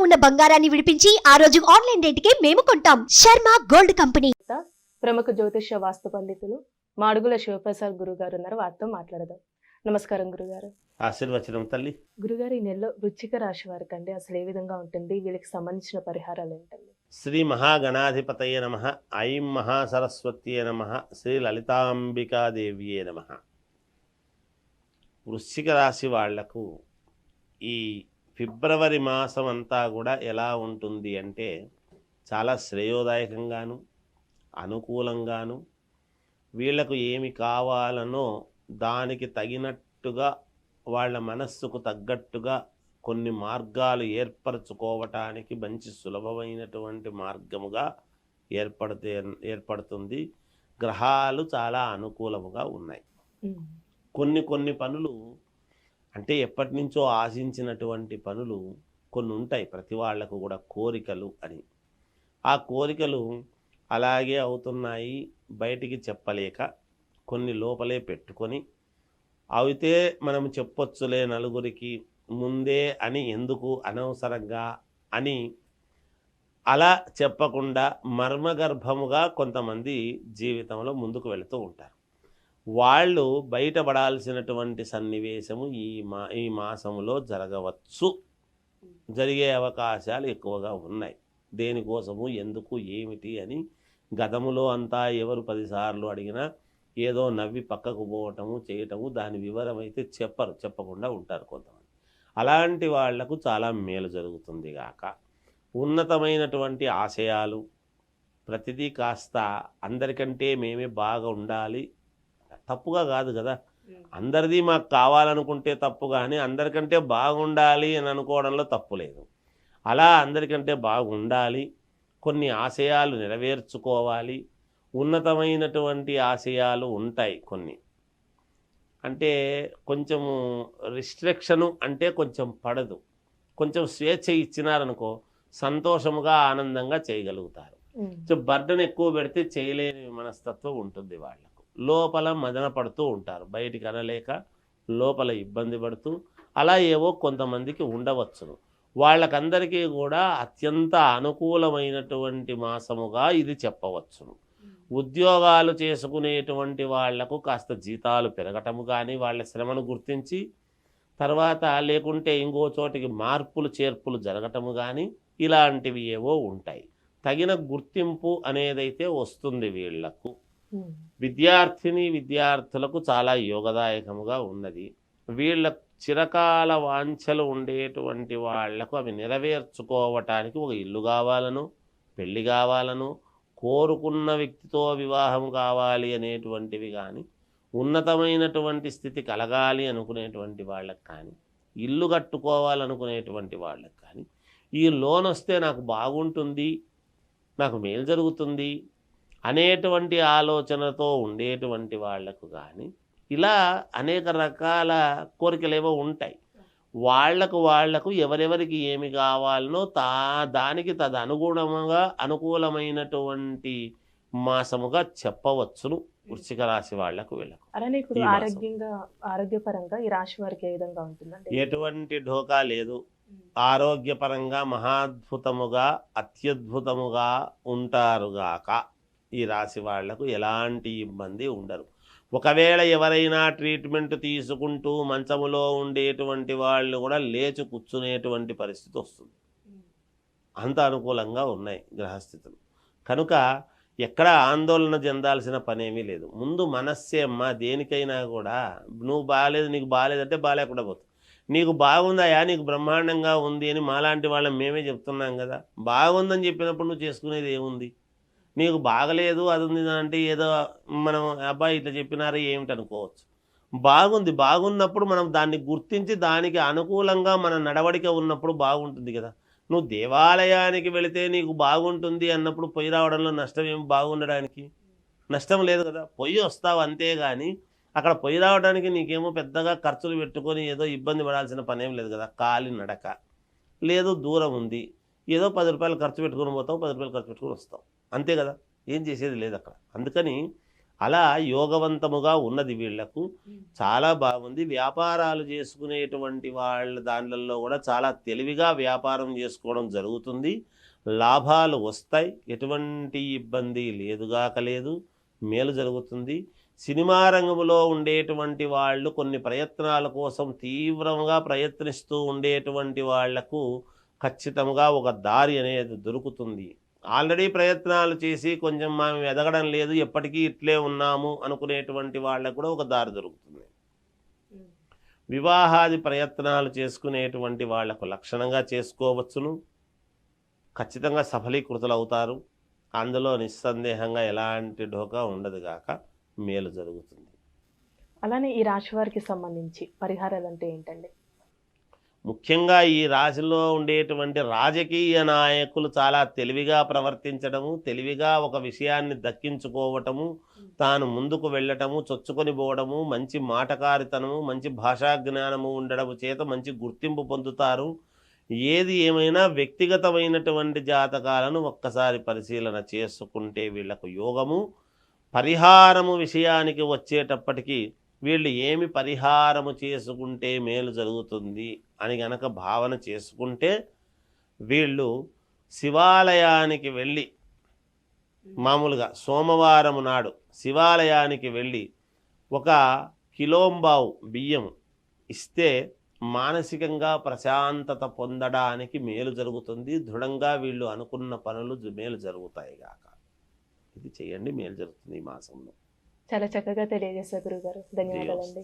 ఉన్న బంగారాన్ని విడిపించి ఆ రోజు ఆన్లైన్ రేటుకే మేము కొంటాం. Sharma gold company. ప్రముఖ జ్యోతిష్య వాస్తు పండితులు మాడుగుల శివప్రసాద్ గురుగారు ఉన్నారు. వారితో మాట్లాడదాం. నమస్కారం గురుగారు. ఆశీర్వచనం తల్లి. గురుగారు, ఈ నెలలో వృశ్చిక రాశి వారికి అండి అసలు ఏ విధంగా ఉంటుంది, వీళ్ళకి సంబంధించిన పరిహారాలు ఏంటండి? శ్రీ మహాగణాధిపతయ నమః. ఐం మహాసరస్వత్యే నమః. శ్రీ లలితాంబికాదేవియే నమః. వృశ్చిక రాశి వాళ్లకు ఈ ఫిబ్రవరి మాసం అంతా కూడా ఎలా ఉంటుంది అంటే చాలా శ్రేయోదాయకంగాను అనుకూలంగాను వీళ్లకు ఏమి కావాలనో దానికి తగినట్టుగా వాళ్ళ మనస్సుకు తగ్గట్టుగా కొన్ని మార్గాలు ఏర్పరచుకోవటానికి మంచి సులభమైనటువంటి మార్గముగా ఏర్పడుతుంది. గ్రహాలు చాలా అనుకూలముగా ఉన్నాయి. కొన్ని పనులు అంటే ఎప్పటి నుంచో ఆశించినటువంటి పనులు కొన్ని ఉంటాయి. ప్రతి వాళ్లకు కూడా కోరికలు అని. ఆ కోరికలు అలాగే అవుతున్నాయి, బయటికి చెప్పలేక కొన్ని లోపలే పెట్టుకొని అయితే మనం చెప్పొచ్చులే నలుగురికి ముందే అని ఎందుకు అనవసరంగా అని అలా చెప్పకుండా మర్మగర్భముగా కొంతమంది జీవితంలో ముందుకు వెళుతూ ఉంటారు. వాళ్ళు బయటపడాల్సినటువంటి సన్నివేశము ఈ మాసములో జరగవచ్చు, జరిగే అవకాశాలు ఎక్కువగా ఉన్నాయి. దేనికోసము ఎందుకు ఏమిటి అని గతములో అంతా ఎవరు 10 సార్లు అడిగినా ఏదో నవ్వి పక్కకు పోవటము చేయటము, దాని వివరం అయితే చెప్పకుండా ఉంటారు కొంతమంది. అలాంటి వాళ్లకు చాలా మేలు జరుగుతుంది గాక. ఉన్నతమైనటువంటి ఆశయాలు ప్రతిదీ కాస్త అందరికంటే మేమే బాగా ఉండాలి, తప్పుగా కాదు కదా, అందరిది మాకు కావాలనుకుంటే తప్పు, కానీ అందరికంటే బాగుండాలి అని అనుకోవడంలో తప్పు లేదు. అలా అందరికంటే బాగుండాలి, కొన్ని ఆశయాలు నెరవేర్చుకోవాలి. ఉన్నతమైనటువంటి ఆశయాలు ఉంటాయి కొన్ని, అంటే కొంచెము రిస్ట్రిక్షను అంటే కొంచెం పడదు. కొంచెం స్వేచ్ఛ ఇచ్చినారనుకో సంతోషముగా ఆనందంగా చేయగలుగుతారు. బర్డన్ ఎక్కువ పెడితే చేయలేని మనస్తత్వం ఉంటుంది వాళ్ళకు. లోపల మదన పడుతూ ఉంటారు, బయటికి అనలేక లోపల ఇబ్బంది పడుతూ అలా ఏవో కొంతమందికి ఉండవచ్చును. వాళ్ళకందరికీ కూడా అత్యంత అనుకూలమైనటువంటి మాసముగా ఇది చెప్పవచ్చును. ఉద్యోగాలు చేసుకునేటువంటి వాళ్లకు కాస్త జీతాలు పెరగటము కానీ, వాళ్ళ శ్రమను గుర్తించి తర్వాత లేకుంటే ఇంకో చోటికి మార్పులు చేర్పులు జరగటము కానీ ఇలాంటివి ఏవో ఉంటాయి. తగిన గుర్తింపు అనేదైతే వస్తుంది వీళ్లకు. విద్యార్థులకు చాలా యోగదాయకముగా ఉన్నది. వీళ్ళ చిరకాల వాంఛలు ఉండేటువంటి వాళ్లకు అవి నెరవేర్చుకోవటానికి ఒక ఇల్లు కావాలను, పెళ్లి కావాలను, కోరుకున్న వ్యక్తితో వివాహం కావాలి అనేటువంటివి కానీ, ఉన్నతమైనటువంటి స్థితి కలగాలి అనుకునేటువంటి వాళ్ళకి కానీ, ఇల్లు కట్టుకోవాలనుకునేటువంటి వాళ్ళకి కానీ, ఈ లోన్ వస్తే నాకు బాగుంటుంది, నాకు మేలు జరుగుతుంది అనేటువంటి ఆలోచనతో ఉండేటువంటి వాళ్లకు కానీ ఇలా అనేక రకాల కోరికలేవో ఉంటాయి. వాళ్లకు ఎవరెవరికి ఏమి కావాలనో దానికి తదనుగుణముగా అనుకూలమైనటువంటి మాసముగా చెప్పవచ్చును వృశ్చిక రాశి వాళ్లకు. వీళ్ళకు అలానే ఇప్పుడు ఆరోగ్యపరంగా ఈ రాశి వారికి ఏ విధంగా ఉంటుందండి? ఎటువంటి ఢోకా లేదు. ఆరోగ్యపరంగా మహాద్భుతముగా అత్యద్భుతముగా ఉంటారుగాక. ఈ రాశి వాళ్లకు ఎలాంటి ఇబ్బంది ఉండరు. ఒకవేళ ఎవరైనా ట్రీట్మెంట్ తీసుకుంటూ మంచములో ఉండేటువంటి వాళ్ళు కూడా లేచి కూర్చునేటువంటి పరిస్థితి వస్తుంది. అంత అనుకూలంగా ఉన్నాయి గ్రహస్థితులు. కనుక ఎక్కడ ఆందోళన చెందాల్సిన పనేమీ లేదు. ముందు మనస్సే అమ్మ, దేనికైనా కూడా నువ్వు బాగాలేదు, నీకు బాగాలేదంటే బాగాలేకుండా పోతుంది. నీకు బాగుందాయా, నీకు బ్రహ్మాండంగా ఉంది అని మాలాంటి వాళ్ళం మేమే చెప్తున్నాం కదా. బాగుందని చెప్పినప్పుడు నువ్వు చేసుకునేది ఏముంది? నీకు బాగలేదు అది ఉంది అంటే ఏదో మనం అబ్బాయి ఇట్లా చెప్పినారు ఏమిటి అనుకోవచ్చు. బాగున్నప్పుడు మనం దాన్ని గుర్తించి దానికి అనుకూలంగా మన నడవడిక ఉన్నప్పుడు బాగుంటుంది కదా. నువ్వు దేవాలయానికి వెళితే నీకు బాగుంటుంది అన్నప్పుడు పొయ్యి రావడంలో నష్టం ఏమి? బాగుండడానికి నష్టం లేదు కదా, పొయ్యి వస్తావు అంతేగాని అక్కడ పొయ్యి రావడానికి నీకేమో పెద్దగా ఖర్చులు పెట్టుకొని ఏదో ఇబ్బంది పడాల్సిన పనేం లేదు కదా. కాలి నడక లేదు, దూరం ఉంది, ఏదో 10 రూపాయలు ఖర్చు పెట్టుకుని పోతావు, 10 రూపాయలు ఖర్చు పెట్టుకుని వస్తావు, అంతే కదా, ఏం చేసేది లేదు అక్కడ. అందుకని అలా యోగవంతముగా ఉన్నది వీళ్లకు. చాలా బాగుంది. వ్యాపారాలు చేసుకునేటువంటి వాళ్ళ దానిలలో కూడా చాలా తెలివిగా వ్యాపారం చేసుకోవడం జరుగుతుంది. లాభాలు వస్తాయి, ఎటువంటి ఇబ్బంది లేదుగాక లేదు, మేలు జరుగుతుంది. సినిమా రంగంలో ఉండేటువంటి వాళ్ళు కొన్ని ప్రయత్నాల కోసం తీవ్రంగా ప్రయత్నిస్తూ ఉండేటువంటి వాళ్లకు ఖచ్చితంగా ఒక దారి అనేది దొరుకుతుంది. ఆల్రెడీ ప్రయత్నాలు చేసి కొంచెం మేము ఎదగడం లేదు, ఎప్పటికీ ఇట్లే ఉన్నాము అనుకునేటువంటి వాళ్ళకు కూడా ఒక దారి దొరుకుతుంది. వివాహాది ప్రయత్నాలు చేసుకునేటువంటి వాళ్లకు లక్షణంగా చేసుకోవచ్చును, ఖచ్చితంగా సఫలీకృతులు అవుతారు. అందులో నిస్సందేహంగా ఎలాంటి ఢోకా ఉండదు గాక మేలు జరుగుతుంది. అలానే ఈ రాశి వారికి సంబంధించి పరిహారాలు అంటే ఏంటండి? ముఖ్యంగా ఈ రాశిలో ఉండేటువంటి రాజకీయ నాయకులు చాలా తెలివిగా ప్రవర్తించడము, తెలివిగా ఒక విషయాన్ని దక్కించుకోవటము, తాను ముందుకు వెళ్ళటము, చొచ్చుకొని పోవడము, మంచి మాటకారితనము, మంచి భాషా జ్ఞానము ఉండడము చేత మంచి గుర్తింపు పొందుతారు. ఏది ఏమైనా వ్యక్తిగతమైనటువంటి జాతకాలను ఒక్కసారి పరిశీలన చేసుకుంటే వీళ్లకు యోగము. పరిహారము విషయానికి వచ్చేటప్పటికీ వీళ్ళు ఏమి పరిహారము చేసుకుంటే మేలు జరుగుతుంది అని గనక భావన చేసుకుంటే వీళ్ళు శివాలయానికి వెళ్ళి, మామూలుగా సోమవారం నాడు శివాలయానికి వెళ్ళి 1 కిలోంబావు బియ్యం ఇస్తే మానసికంగా ప్రశాంతత పొందడానికి మేలు జరుగుతుంది. దృఢంగా వీళ్ళు అనుకున్న పనులు మేలు జరుగుతాయి గాక. ఇది చేయండి, మేలు జరుగుతుంది ఈ మాసంలో. చాలా చక్కగా తెలియజేశారు గురుగారు. ధన్యవాదాలండి.